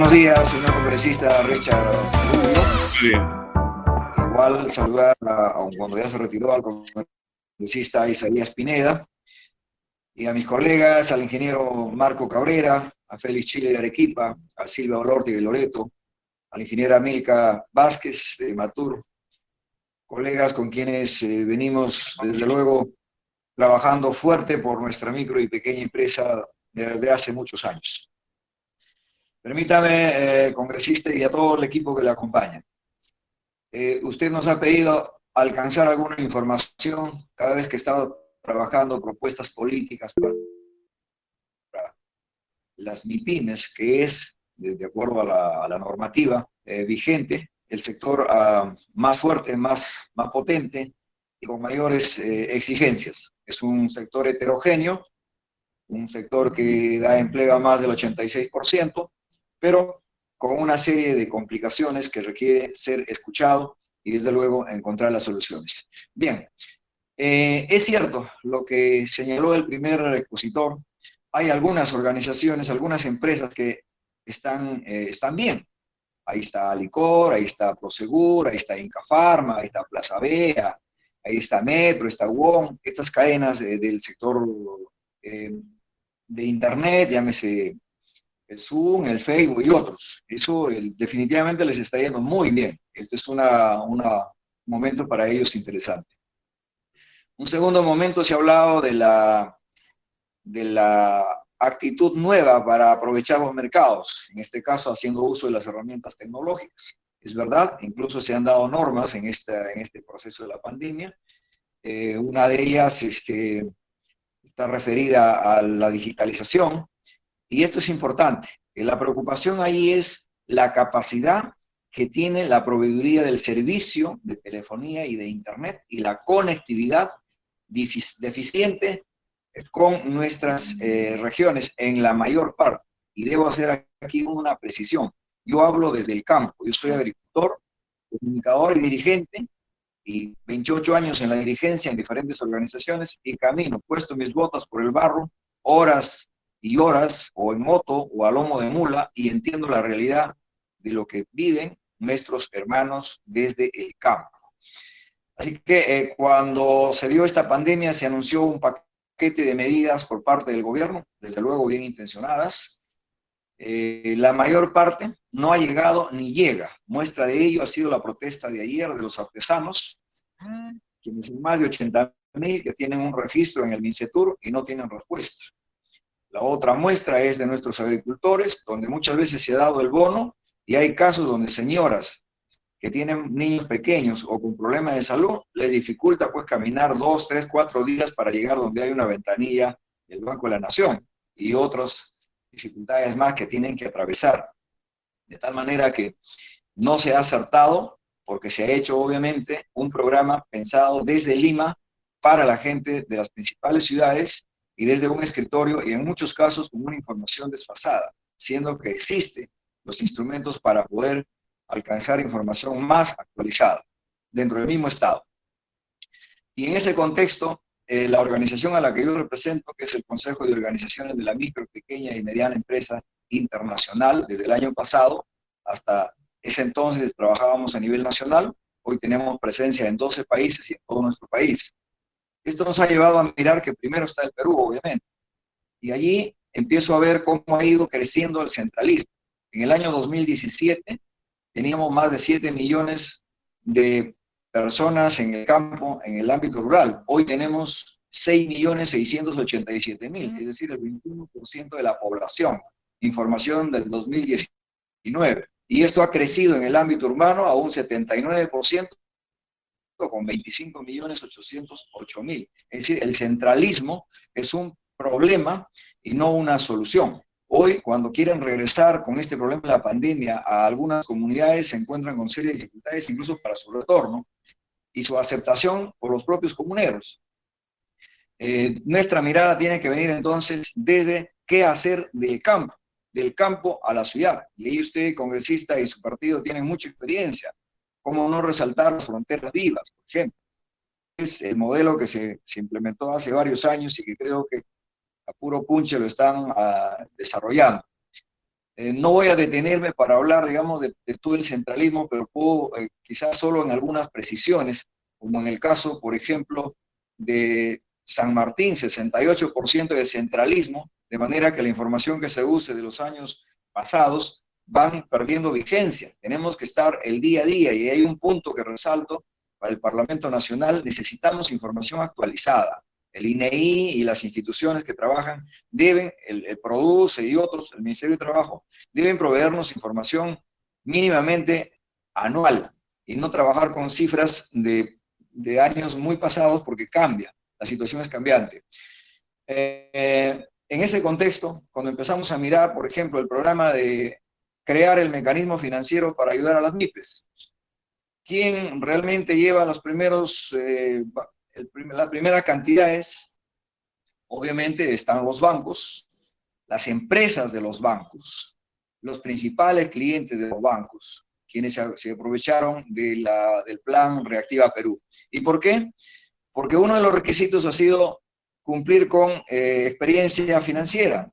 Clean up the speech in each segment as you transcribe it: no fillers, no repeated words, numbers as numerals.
Buenos días, señor congresista Richard Rubio. Muy bien. Igual saludar, aun cuando ya se retiró, al congresista Isaías Pineda, y a mis colegas, al ingeniero Marco Cabrera, a Félix Chile de Arequipa, a Silvia Olorti de Loreto, a la ingeniera Milka Vázquez de Matur, colegas con quienes venimos, desde luego, trabajando fuerte por nuestra micro y pequeña empresa desde hace muchos años. Permítame, congresista, y a todo el equipo que le acompaña. Usted nos ha pedido alcanzar alguna información cada vez que he estado trabajando propuestas políticas para las MIPYMES, que es, de acuerdo a la normativa vigente, el sector más fuerte, más potente y con mayores exigencias. Es un sector heterogéneo, un sector que da empleo a más del 86%, pero con una serie de complicaciones que requiere ser escuchado y desde luego encontrar las soluciones. Bien, es cierto lo que señaló el primer expositor. Hay algunas organizaciones, algunas empresas que están bien. Ahí está Alicor, ahí está Prosegur, ahí está Incafarma, ahí está Plaza Vea, ahí está Metro, está WOM, estas cadenas del sector de Internet, llámese el Zoom, el Facebook y otros. Eso definitivamente les está yendo muy bien. Este es un momento para ellos interesante. Un segundo momento se ha hablado de la actitud nueva para aprovechar los mercados, en este caso haciendo uso de las herramientas tecnológicas. Es verdad, incluso se han dado normas en este proceso de la pandemia. Una de ellas es que está referida a la digitalización, y esto es importante. La preocupación ahí es la capacidad que tiene la proveeduría del servicio de telefonía y de Internet y la conectividad deficiente con nuestras regiones en la mayor parte. Y debo hacer aquí una precisión. Yo hablo desde el campo. Yo soy agricultor, comunicador y dirigente, y 28 años en la dirigencia en diferentes organizaciones, y camino, puesto mis botas por el barro, horas y horas, o en moto, o a lomo de mula, y entiendo la realidad de lo que viven nuestros hermanos desde el campo. Así que cuando se dio esta pandemia, se anunció un paquete de medidas por parte del gobierno, desde luego bien intencionadas. La mayor parte no ha llegado ni llega. Muestra de ello ha sido la protesta de ayer de los artesanos, quienes son más de 80.000 que tienen un registro en el MINCETUR y no tienen respuesta. La otra muestra es de nuestros agricultores, donde muchas veces se ha dado el bono, y hay casos donde señoras que tienen niños pequeños o con problemas de salud, les dificulta pues caminar 2, 3, 4 días para llegar donde hay una ventanilla del Banco de la Nación, y otras dificultades más que tienen que atravesar. De tal manera que no se ha acertado, porque se ha hecho obviamente un programa pensado desde Lima para la gente de las principales ciudades y desde un escritorio, y en muchos casos con una información desfasada, siendo que existen los instrumentos para poder alcanzar información más actualizada dentro del mismo Estado. Y en ese contexto, la organización a la que yo represento, que es el Consejo de Organizaciones de la Micro, Pequeña y Mediana Empresa Internacional, desde el año pasado hasta ese entonces trabajábamos a nivel nacional, hoy tenemos presencia en 12 países y en todo nuestro país. Esto nos ha llevado a mirar que primero está el Perú, obviamente, y allí empiezo a ver cómo ha ido creciendo el centralismo. En el año 2017 teníamos más de 7 millones de personas en el campo, en el ámbito rural. Hoy tenemos 6.687.000, es decir, el 21% de la población. Información del 2019. Y esto ha crecido en el ámbito urbano a un 79%, con 25.808.000. Es decir, el centralismo es un problema y no una solución. Hoy, cuando quieren regresar con este problema de la pandemia a algunas comunidades, se encuentran con serias dificultades incluso para su retorno y su aceptación por los propios comuneros. Nuestra mirada tiene que venir entonces desde qué hacer del campo a la ciudad. Y ahí usted, congresista, y su partido tienen mucha experiencia. ¿Cómo no resaltar las fronteras vivas, por ejemplo? Es el modelo que se implementó hace varios años y que creo que a puro punche lo están desarrollando. No voy a detenerme para hablar, digamos, de todo el centralismo, pero puedo quizás solo en algunas precisiones, como en el caso, por ejemplo, de San Martín, 68% de centralismo, de manera que la información que se use de los años pasados van perdiendo vigencia. Tenemos que estar el día a día, y hay un punto que resalto para el Parlamento Nacional: necesitamos información actualizada. El INEI y las instituciones que trabajan deben, el PRODUCE y otros, el Ministerio de Trabajo, deben proveernos información mínimamente anual y no trabajar con cifras de años muy pasados, porque cambia, la situación es cambiante. En ese contexto, cuando empezamos a mirar, por ejemplo, el programa de crear el mecanismo financiero para ayudar a las MIPES, ¿quién realmente lleva los primeros, la primera cantidad? Obviamente están los bancos, las empresas de los bancos, los principales clientes de los bancos, quienes se aprovecharon del plan Reactiva Perú. ¿Y por qué? Porque uno de los requisitos ha sido cumplir con experiencia financiera.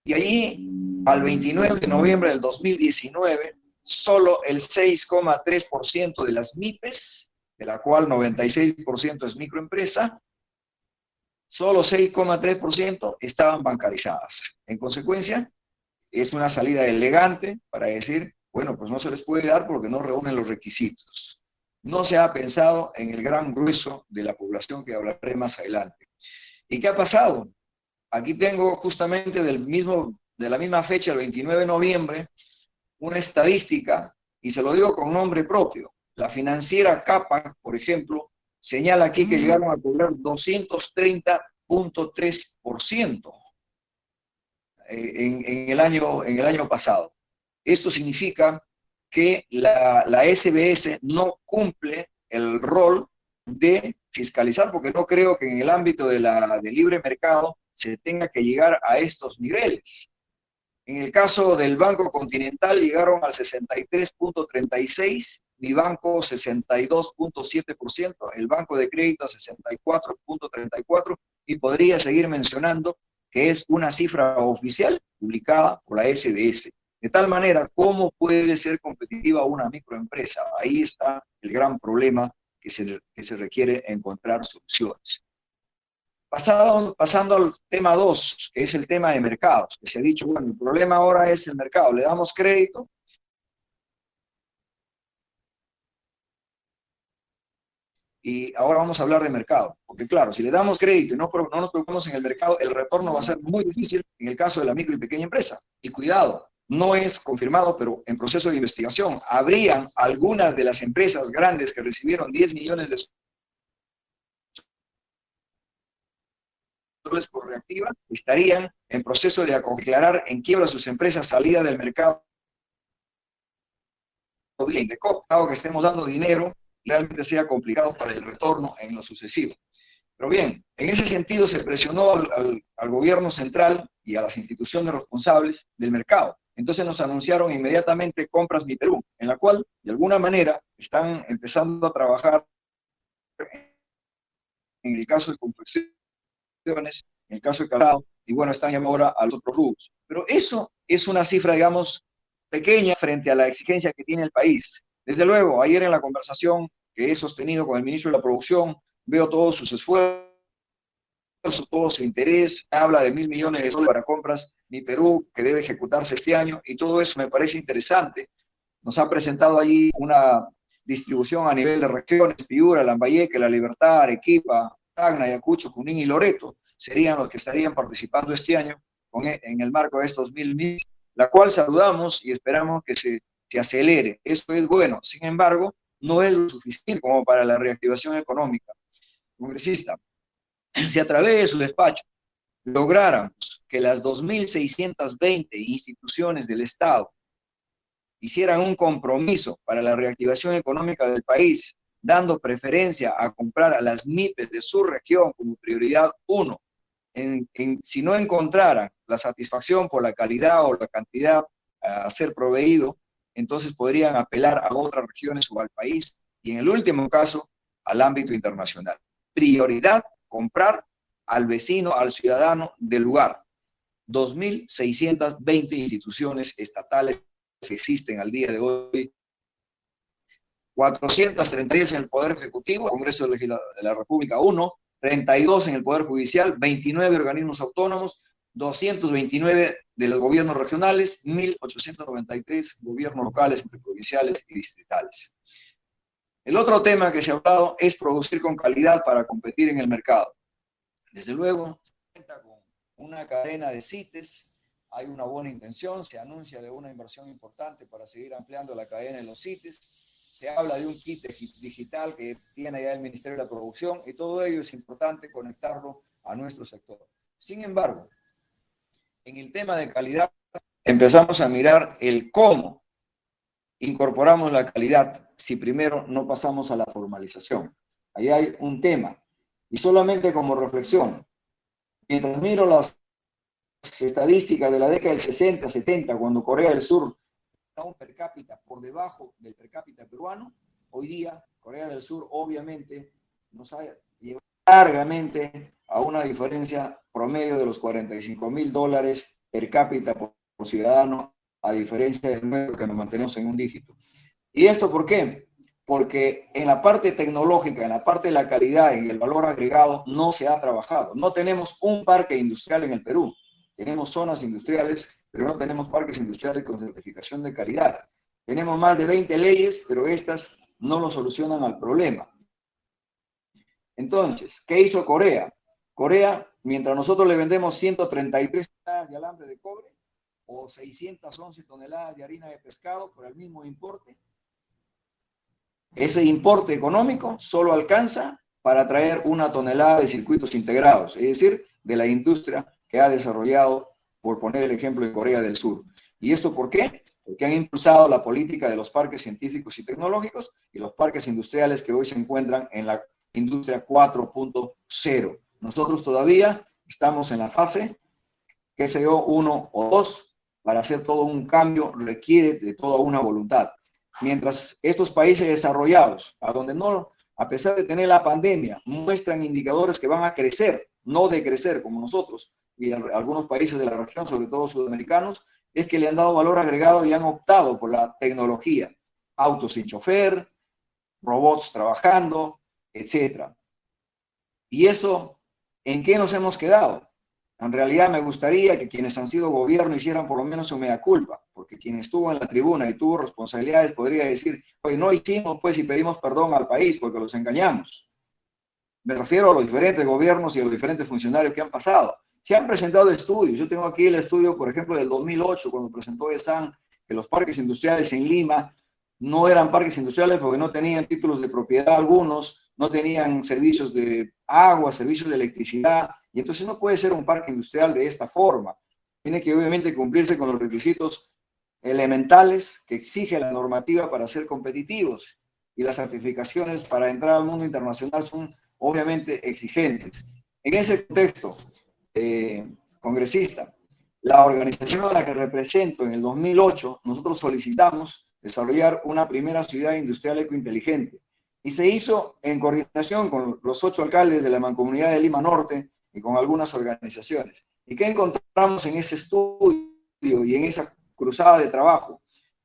Y allí, al 29 de noviembre del 2019, solo el 6,3% de las MIPES, de la cual 96% es microempresa, solo 6,3% estaban bancarizadas. En consecuencia, es una salida elegante para decir, bueno, pues no se les puede dar porque no reúnen los requisitos. No se ha pensado en el gran grueso de la población, que hablaré más adelante. ¿Y qué ha pasado? Aquí tengo justamente de la misma fecha, el 29 de noviembre, una estadística, y se lo digo con nombre propio. La financiera Capa, por ejemplo, señala aquí que llegaron a cobrar 230,3% en el año pasado. Esto significa que la SBS no cumple el rol de fiscalizar, porque no creo que en el ámbito del libre mercado se tenga que llegar a estos niveles. En el caso del Banco Continental llegaron al 63,36%, mi banco 62,7%, el Banco de Crédito a 64,34%, y podría seguir mencionando que es una cifra oficial publicada por la SBS. De tal manera, ¿cómo puede ser competitiva una microempresa? Ahí está el gran problema que se requiere encontrar soluciones. Pasando al tema 2, que es el tema de mercados, que se ha dicho, bueno, el problema ahora es el mercado, le damos crédito, y ahora vamos a hablar de mercado, porque claro, si le damos crédito y no nos preocupamos en el mercado, el retorno va a ser muy difícil en el caso de la micro y pequeña empresa. Y cuidado, no es confirmado, pero en proceso de investigación, habrían algunas de las empresas grandes que recibieron 10 millones de por Reactiva, estarían en proceso de declarar en quiebra sus empresas, salida del mercado bien de COP, dado que estemos dando dinero, realmente sea complicado para el retorno en lo sucesivo. Pero bien, en ese sentido se presionó al gobierno central y a las instituciones responsables del mercado. Entonces nos anunciaron inmediatamente Compras Mi Perú, en la cual, de alguna manera, están empezando a trabajar en el caso de confecciones, en el caso de calzado, y bueno, están llamando ahora a los otros rubros. Pero eso es una cifra, digamos, pequeña frente a la exigencia que tiene el país. Desde luego, ayer en la conversación que he sostenido con el ministro de la Producción, veo todos sus esfuerzos, todo su interés, habla de 1.000 millones de soles para Compras Mi Perú, que debe ejecutarse este año, y todo eso me parece interesante. Nos ha presentado allí una distribución a nivel de regiones: Piura, Lambayeque, La Libertad, Arequipa, Tacna, Ayacucho, Junín y Loreto serían los que estarían participando este año en el marco de estos 1.000 millones, la cual saludamos y esperamos que se acelere. Esto es bueno, sin embargo, no es lo suficiente como para la reactivación económica. Congresista, si a través de su despacho lográramos que las 2.620 instituciones del Estado hicieran un compromiso para la reactivación económica del país, dando preferencia a comprar a las MIPES de su región como prioridad 1, si no encontraran la satisfacción por la calidad o la cantidad a ser proveído, entonces podrían apelar a otras regiones o al país, y en el último caso, al ámbito internacional. Prioridad, comprar al vecino, al ciudadano del lugar. 2.620 instituciones estatales que existen al día de hoy, 436 en el Poder Ejecutivo, Congreso de la República 1, 32 en el Poder Judicial, 29 organismos autónomos, 229 de los gobiernos regionales, 1.893 gobiernos locales, entre provinciales y distritales. El otro tema que se ha hablado es producir con calidad para competir en el mercado. Desde luego, cuenta con una cadena de CITES, hay una buena intención, se anuncia de una inversión importante para seguir ampliando la cadena de los CITES, se habla de un kit digital que tiene ya el Ministerio de la Producción, y todo ello es importante conectarlo a nuestro sector. Sin embargo, en el tema de calidad, empezamos a mirar el cómo incorporamos la calidad si primero no pasamos a la formalización. Ahí hay un tema. Y solamente como reflexión, mientras miro las estadísticas de la década del 60, 70, cuando Corea del Sur estaba un per cápita por debajo del per cápita peruano, hoy día Corea del Sur obviamente nos ha llevado largamente a una diferencia promedio de los $45.000 per cápita por ciudadano, a diferencia del nuestro que nos mantenemos en un dígito. ¿Y esto por qué? Porque en la parte tecnológica, en la parte de la calidad, en el valor agregado, no se ha trabajado. No tenemos un parque industrial en el Perú. Tenemos zonas industriales, pero no tenemos parques industriales con certificación de calidad. Tenemos más de 20 leyes, pero estas no lo solucionan al problema. Entonces, ¿qué hizo Corea? Corea, mientras nosotros le vendemos 133 toneladas de alambre de cobre o 611 toneladas de harina de pescado por el mismo importe, ese importe económico solo alcanza para traer 1 tonelada de circuitos integrados, es decir, de la industria que ha desarrollado, por poner el ejemplo de Corea del Sur. ¿Y esto por qué? Porque han impulsado la política de los parques científicos y tecnológicos y los parques industriales que hoy se encuentran en la industria 4.0. Nosotros todavía estamos en la fase, qué sé yo, 1 o 2, para hacer todo un cambio requiere de toda una voluntad. Mientras estos países desarrollados, a donde no, a pesar de tener la pandemia, muestran indicadores que van a crecer, no decrecer como nosotros, y algunos países de la región, sobre todo sudamericanos, es que le han dado valor agregado y han optado por la tecnología. Autos sin chofer, robots trabajando, etc. ¿Y eso en qué nos hemos quedado? En realidad me gustaría que quienes han sido gobierno hicieran por lo menos su mea culpa, porque quien estuvo en la tribuna y tuvo responsabilidades podría decir, oye, no hicimos pues y pedimos perdón al país porque los engañamos. Me refiero a los diferentes gobiernos y a los diferentes funcionarios que han pasado. Se han presentado estudios. Yo tengo aquí el estudio, por ejemplo, del 2008, cuando presentó ESAN, que los parques industriales en Lima no eran parques industriales porque no tenían títulos de propiedad algunos, no tenían servicios de agua, servicios de electricidad, y entonces no puede ser un parque industrial de esta forma. Tiene que obviamente cumplirse con los requisitos elementales que exige la normativa para ser competitivos, y las certificaciones para entrar al mundo internacional son obviamente exigentes. En ese contexto, congresista, la organización a la que represento en el 2008, nosotros solicitamos desarrollar una primera ciudad industrial ecointeligente, y se hizo en coordinación con los 8 alcaldes de la Mancomunidad de Lima Norte y con algunas organizaciones. ¿Y qué encontramos en ese estudio y en esa cruzada de trabajo?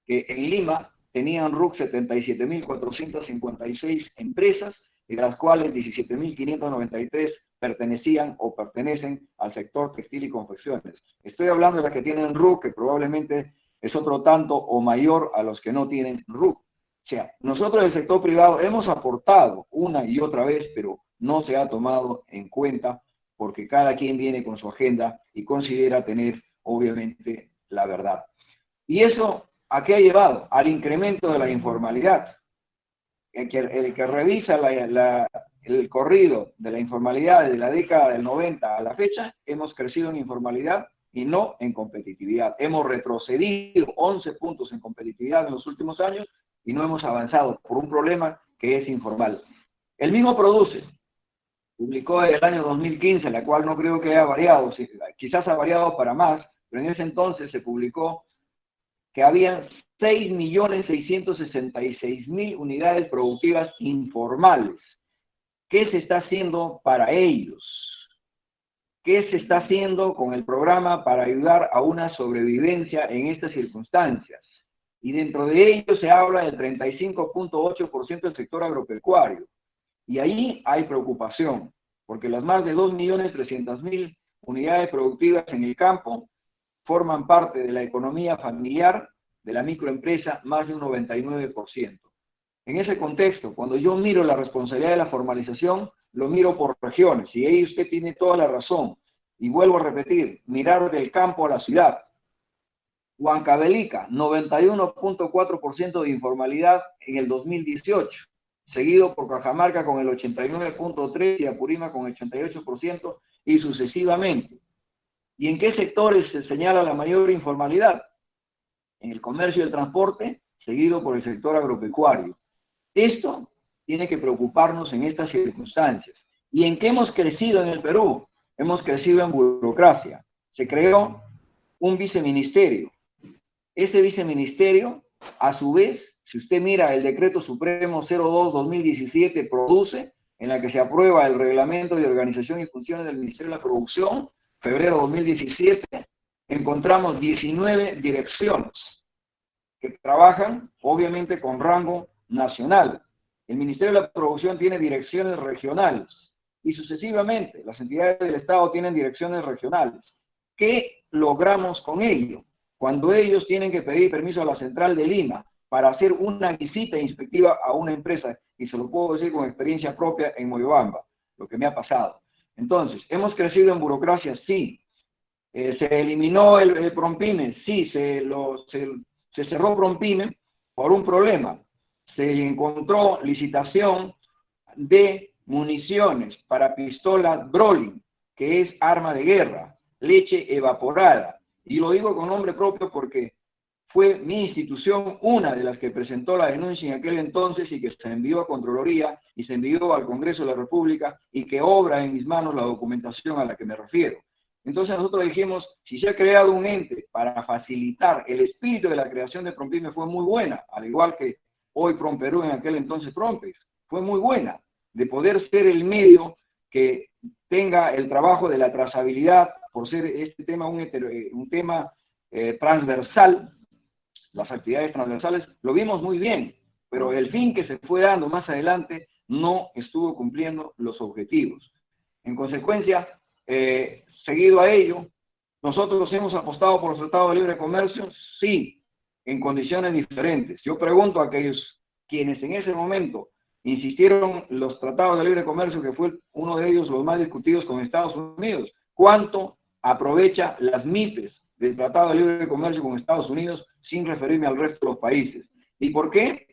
Que en Lima tenían RUC 77.456 empresas, de las cuales 17.593 pertenecían o pertenecen al sector textil y confecciones. Estoy hablando de las que tienen RUC, que probablemente es otro tanto o mayor a los que no tienen RUC. O sea, nosotros del sector privado hemos aportado una y otra vez, pero no se ha tomado en cuenta porque cada quien viene con su agenda y considera tener, obviamente, la verdad. ¿Y eso a qué ha llevado? Al incremento de la informalidad. El que revisa el corrido de la informalidad desde la década del 90 a la fecha, hemos crecido en informalidad y no en competitividad. Hemos retrocedido 11 puntos en competitividad en los últimos años y no hemos avanzado por un problema que es informal. El mismo Produce publicó en el año 2015, la cual no creo que haya variado, quizás ha variado para más, pero en ese entonces se publicó que había 6.666.000 unidades productivas informales. ¿Qué se está haciendo para ellos? ¿qué se está haciendo con el programa para ayudar a una sobrevivencia en estas circunstancias? Y dentro de ello se habla del 35.8% del sector agropecuario. Y ahí hay preocupación, porque las más de 2.300.000 unidades productivas en el campo forman parte de la economía familiar de la microempresa, más de un 99%. En ese contexto, cuando yo miro la responsabilidad de la formalización, lo miro por regiones, y ahí usted tiene toda la razón. Y vuelvo a repetir, mirar del campo a la ciudad. Huancavelica, 91.4% de informalidad en el 2018, seguido por Cajamarca con el 89.3% y Apurímac con el 88% y sucesivamente. ¿Y en qué sectores se señala la mayor informalidad? En el comercio y el transporte, seguido por el sector agropecuario. Esto tiene que preocuparnos en estas circunstancias. ¿Y en qué hemos crecido en el Perú? Hemos crecido en burocracia. Se creó un viceministerio. Ese viceministerio, a su vez, si usted mira el Decreto Supremo 02-2017, produce, en la que se aprueba el Reglamento de Organización y Funciones del Ministerio de la Producción, febrero 2017, encontramos 19 direcciones que trabajan, obviamente, con rango nacional. El Ministerio de la Producción tiene direcciones regionales y sucesivamente las entidades del Estado tienen direcciones regionales. ¿Qué logramos con ello? Cuando ellos tienen que pedir permiso a la Central de Lima para hacer una visita inspectiva a una empresa, y se lo puedo decir con experiencia propia en Moyobamba, lo que me ha pasado. Entonces, ¿hemos crecido en burocracia? Sí. ¿Se eliminó el Prompime? Sí, se cerró Prompime por un problema. Se encontró licitación de municiones para pistola Brolin, que es arma de guerra, leche evaporada. Y lo digo con nombre propio porque fue mi institución una de las que presentó la denuncia en aquel entonces y que se envió a Contraloría y se envió al Congreso de la República y que obra en mis manos la documentación a la que me refiero. Entonces nosotros dijimos, si se ha creado un ente para facilitar, el espíritu de la creación de Prompime fue muy buena, al igual que hoy Promperú, en aquel entonces Prompex, fue muy buena, de poder ser el medio que tenga el trabajo de la trazabilidad, por ser este tema un tema transversal, las actividades transversales, lo vimos muy bien, pero el fin que se fue dando más adelante no estuvo cumpliendo los objetivos. En consecuencia, seguido a ello, nosotros hemos apostado por los tratados de libre comercio, sí, en condiciones diferentes. Yo pregunto a aquellos quienes en ese momento insistieron los tratados de libre comercio, que fue uno de ellos los más discutidos con Estados Unidos, ¿cuánto aprovecha las MIPES del Tratado de Libre Comercio con Estados Unidos sin referirme al resto de los países? ¿Y por qué?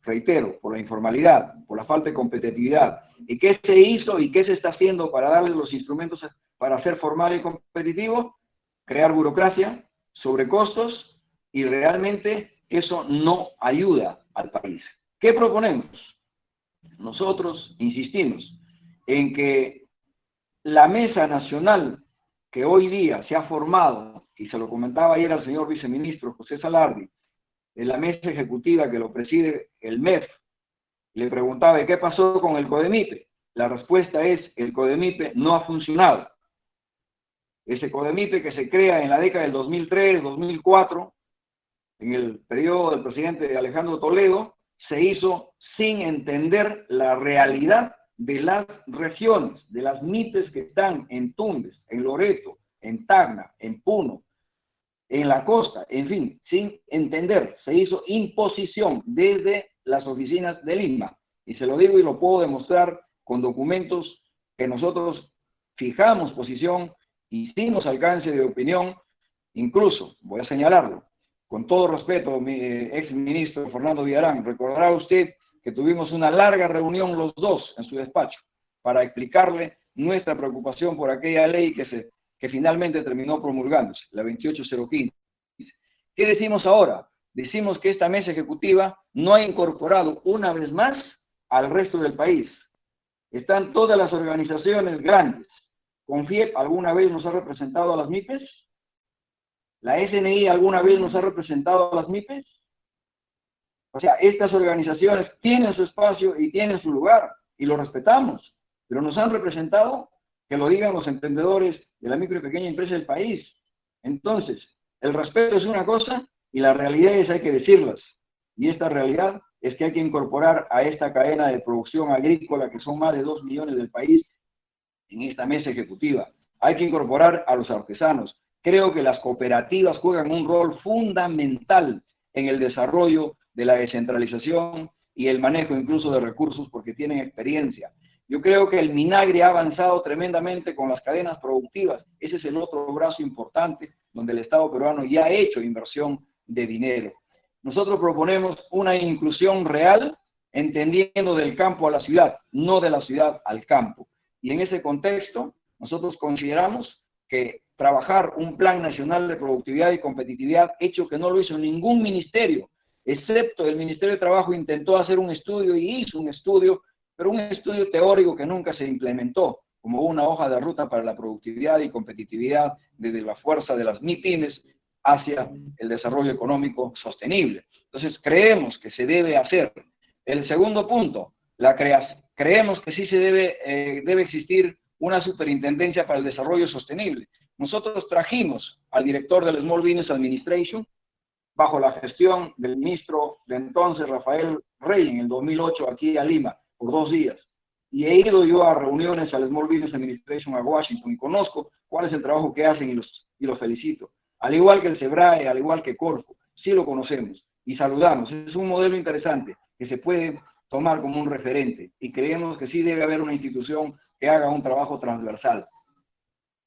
Reitero, por la informalidad, por la falta de competitividad. ¿Y qué se hizo y qué se está haciendo para darle los instrumentos para ser formal y competitivo? Crear burocracia, sobrecostos, y realmente eso no ayuda al país. ¿Qué proponemos? Nosotros insistimos en que la mesa nacional que hoy día se ha formado, y se lo comentaba ayer al señor viceministro José Salardi, en la mesa ejecutiva que lo preside el MEF, le preguntaba ¿qué pasó con el CODEMIPE? La respuesta es, el CODEMIPE no ha funcionado. Ese CODEMIPE que se crea en la década del 2003, 2004, en el periodo del presidente Alejandro Toledo, se hizo sin entender la realidad de las regiones, de las MIPES que están en Tumbes, en Loreto, en Tacna, en Puno, en la costa, en fin, sin entender. Se hizo imposición desde las oficinas de Lima. Y se lo digo y lo puedo demostrar con documentos que nosotros fijamos posición, hicimos alcance de opinión, incluso, voy a señalarlo, con todo respeto, mi ex ministro Fernando Villarán, recordará usted que tuvimos una larga reunión los dos en su despacho para explicarle nuestra preocupación por aquella ley que finalmente terminó promulgándose, la 28015. ¿Qué decimos ahora? Decimos que esta mesa ejecutiva no ha incorporado una vez más al resto del país. Están todas las organizaciones grandes. ¿CONFIEP alguna vez nos ha representado a las MIPES? ¿La SNI alguna vez nos ha representado a las MIPES? O sea, estas organizaciones tienen su espacio y tienen su lugar, y lo respetamos, pero nos han representado, que lo digan los entendedores de la micro y pequeña empresa del país. Entonces, el respeto es una cosa y las realidades hay que decirlas. Y esta realidad es que hay que incorporar a esta cadena de producción agrícola, que son más de 2 millones del país, en esta mesa ejecutiva. Hay que incorporar a los artesanos. Creo que las cooperativas juegan un rol fundamental en el desarrollo de la descentralización y el manejo incluso de recursos porque tienen experiencia. Yo creo que el Minagri ha avanzado tremendamente con las cadenas productivas. Ese es el otro brazo importante donde el Estado peruano ya ha hecho inversión de dinero. Nosotros proponemos una inclusión real, entendiendo del campo a la ciudad, no de la ciudad al campo. Y en ese contexto, nosotros consideramos que trabajar un plan nacional de productividad y competitividad, hecho que no lo hizo ningún ministerio, excepto el Ministerio de Trabajo intentó hacer un estudio y hizo un estudio, pero un estudio teórico que nunca se implementó como una hoja de ruta para la productividad y competitividad desde la fuerza de las MIPYMES hacia el desarrollo económico sostenible. Entonces, creemos que se debe hacer. El segundo punto, creemos que sí debe existir una superintendencia para el desarrollo sostenible. Nosotros trajimos al director del Small Business Administration, bajo la gestión del ministro de entonces, Rafael Rey, en el 2008, aquí a Lima, por 2 días. Y he ido yo a reuniones al Small Business Administration a Washington y conozco cuál es el trabajo que hacen y los felicito. Al igual que el SEBRAE, al igual que Corfo, sí lo conocemos y saludamos. Es un modelo interesante que se puede tomar como un referente y creemos que sí debe haber una institución que haga un trabajo transversal,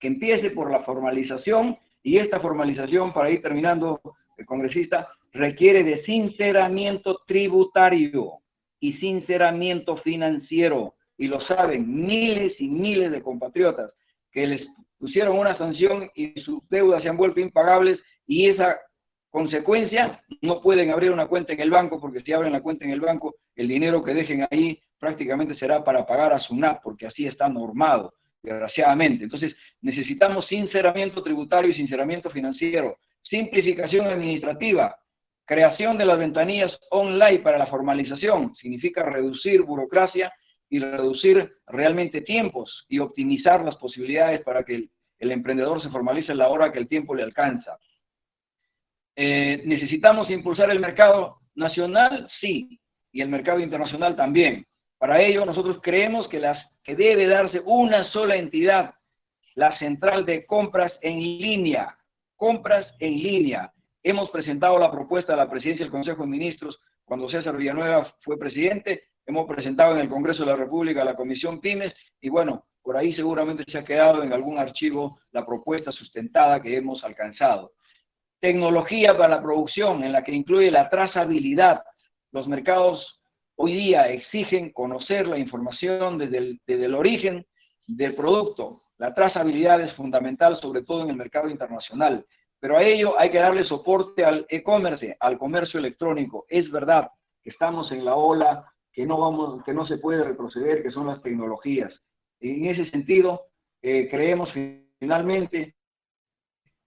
que empiece por la formalización y esta formalización, para ir terminando, el congresista, requiere de sinceramiento tributario y sinceramiento financiero, y lo saben miles y miles de compatriotas que les pusieron una sanción y sus deudas se han vuelto impagables y esa consecuencia no pueden abrir una cuenta en el banco porque si abren la cuenta en el banco el dinero que dejen ahí prácticamente será para pagar a SUNAT porque así está normado, desgraciadamente. Entonces necesitamos sinceramiento tributario y sinceramiento financiero, simplificación administrativa, creación de las ventanillas online para la formalización, significa reducir burocracia y reducir realmente tiempos y optimizar las posibilidades para que el emprendedor se formalice a la hora que el tiempo le alcanza. ¿Necesitamos impulsar el mercado nacional? Sí, y el mercado internacional también. Para ello, nosotros creemos que debe darse una sola entidad, la central de compras en línea. Compras en línea. Hemos presentado la propuesta a la presidencia del Consejo de Ministros cuando César Villanueva fue presidente. Hemos presentado en el Congreso de la República a la Comisión Pymes y bueno, por ahí seguramente se ha quedado en algún archivo la propuesta sustentada que hemos alcanzado. Tecnología para la producción, en la que incluye la trazabilidad. Los mercados hoy día exigen conocer la información desde el origen del producto. La trazabilidad es fundamental, sobre todo en el mercado internacional. Pero a ello hay que darle soporte al e-commerce, al comercio electrónico. Es verdad que estamos en la ola que no se puede retroceder, que son las tecnologías. En ese sentido, creemos finalmente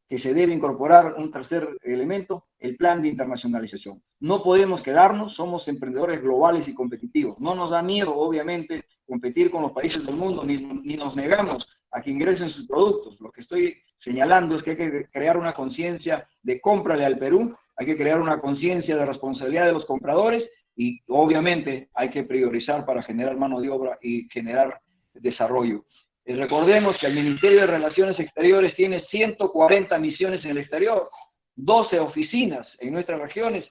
que se debe incorporar un tercer elemento, el plan de internacionalización. No podemos quedarnos, somos emprendedores globales y competitivos. No nos da miedo, obviamente, competir con los países del mundo, ni nos negamos a que ingresen sus productos. Lo que estoy señalando es que hay que crear una conciencia de cómprale al Perú, hay que crear una conciencia de responsabilidad de los compradores y obviamente hay que priorizar para generar mano de obra y generar desarrollo. Recordemos que el Ministerio de Relaciones Exteriores tiene 140 misiones en el exterior, 12 oficinas en nuestras regiones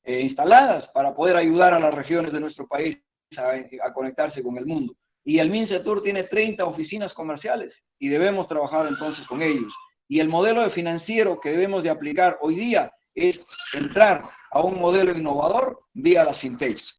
instaladas para poder ayudar a las regiones de nuestro país a conectarse con el mundo. Y el MINCETUR tiene 30 oficinas comerciales y debemos trabajar entonces con ellos. Y el modelo de financiero que debemos de aplicar hoy día es entrar a un modelo innovador vía las fintechs.